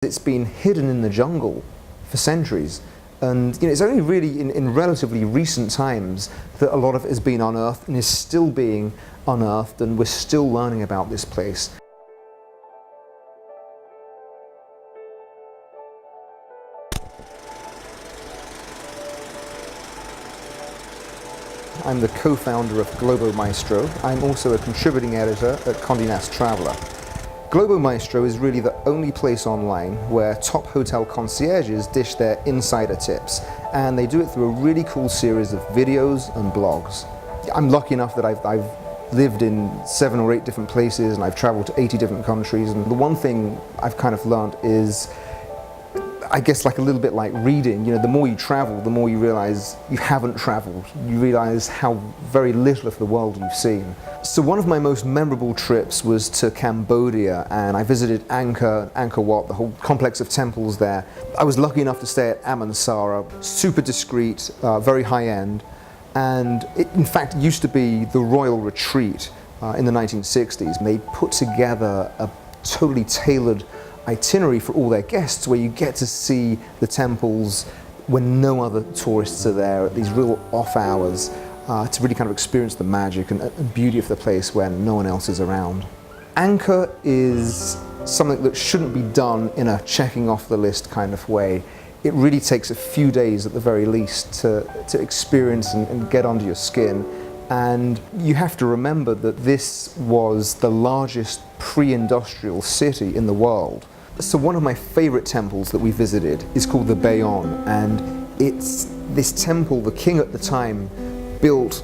It's been hidden in the jungle for centuries, and it's only really in relatively recent times that a lot of it has been unearthed and is still being unearthed, and we're still learning about this place. I'm the co-founder of Globo Maestro. I'm also a contributing editor at Condé Nast Traveler. Globo Maestro is really the only place online where top hotel concierges dish their insider tips, and they do it through a really cool series of videos and blogs. I'm lucky enough that I've lived in 7 or 8 different places, and I've traveled to 80 different countries, and the one thing I've kind of learned is, I guess, like a little bit like reading, the more you travel, the more you realize you haven't traveled. You realize how very little of the world you've seen. So one of my most memorable trips was to Cambodia, and I visited Angkor Wat, the whole complex of temples there. I was lucky enough to stay at Amansara, super discreet, very high-end, and it in fact used to be the royal retreat in the 1960s. They put together a totally tailored itinerary for all their guests, where you get to see the temples when no other tourists are there at these real off hours, to really kind of experience the magic and beauty of the place when no one else is around. Angkor is something that shouldn't be done in a checking off the list kind of way. It really takes a few days at the very least to experience and get under your skin. And you have to remember that this was the largest pre-industrial city in the world. So one of my favorite temples that we visited is called the Bayon, and it's this temple, the king at the time built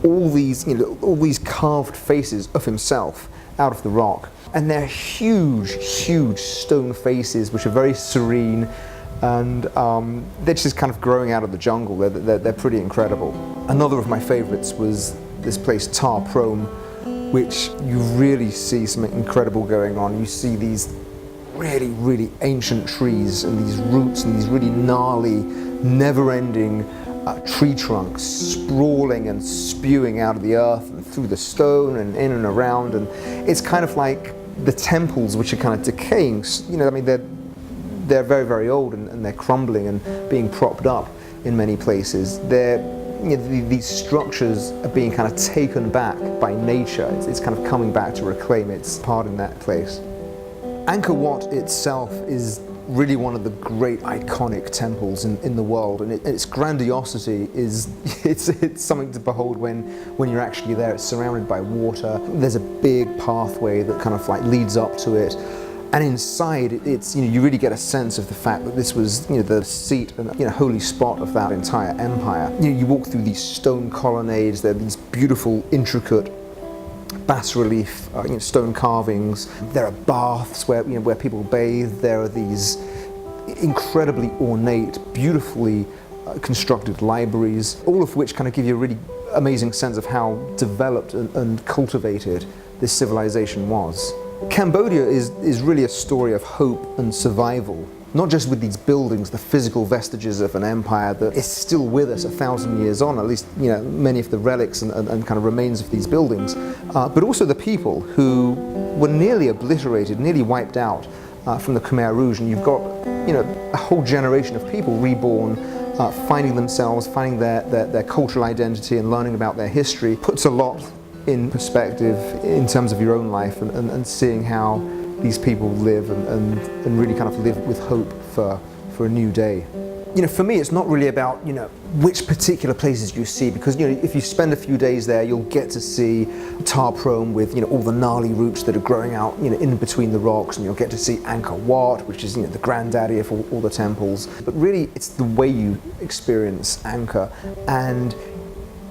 all these carved faces of himself out of the rock. And they're huge, huge stone faces which are very serene, and they're just kind of growing out of the jungle. They're pretty incredible. Another of my favorites was this place, Ta Prohm, which you really see something incredible going on. You see these really, really ancient trees and these roots and these really gnarly, never-ending tree trunks sprawling and spewing out of the earth and through the stone and in and around. And it's kind of like the temples, which are kind of decaying. I mean, they're very, very old, and they're crumbling and being propped up in many places. These structures are being kind of taken back by nature. It's kind of coming back to reclaim its part in that place. Angkor Wat itself is really one of the great iconic temples in the world, and its grandiosity is it's something to behold when you're actually there. It's surrounded by water. There's a big pathway that kind of like leads up to it. And inside, it's you really get a sense of the fact that this was the seat and holy spot of that entire empire. You walk through these stone colonnades. There are these beautiful, intricate bas-relief stone carvings. There are baths where people bathe. There are these incredibly ornate, beautifully constructed libraries, all of which kind of give you a really amazing sense of how developed and cultivated this civilization was. Cambodia is really a story of hope and survival, not just with these buildings, the physical vestiges of an empire that is still with us 1,000 years on, at least many of the relics and kind of remains of these buildings, but also the people who were nearly obliterated, nearly wiped out from the Khmer Rouge. And you've got a whole generation of people reborn, finding themselves, finding their cultural identity and learning about their history. Puts a lot in perspective in terms of your own life and seeing how these people live and really kind of live with hope for a new day. For me, it's not really about which particular places you see, because if you spend a few days there, you'll get to see Ta Prohm with all the gnarly roots that are growing out in between the rocks, and you'll get to see Angkor Wat, which is the granddaddy of all the temples. But really, it's the way you experience Angkor, and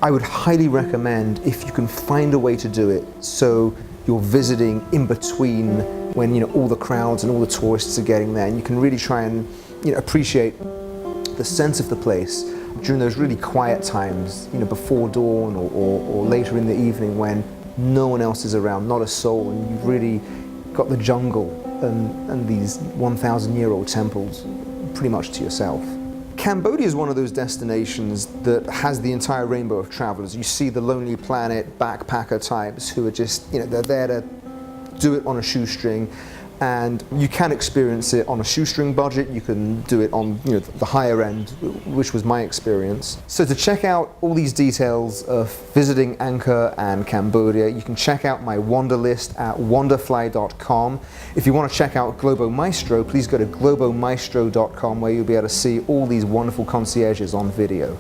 I would highly recommend, if you can find a way to do it so you're visiting in between when all the crowds and all the tourists are getting there, and you can really try and appreciate the sense of the place during those really quiet times, before dawn or later in the evening when no one else is around, not a soul, and you've really got the jungle and these 1,000-year-old temples pretty much to yourself. Cambodia is one of those destinations that has the entire rainbow of travelers. You see the Lonely Planet backpacker types who are just, they're there to do it on a shoestring. and you can experience it on a shoestring budget. You can do it on the higher end, which was my experience. So to check out all these details of visiting Angkor and Cambodia, you can check out my wander list at wanderfly.com. If you want to check out Globo Maestro, please go to globomaestro.com, where you'll be able to see all these wonderful concierges on video.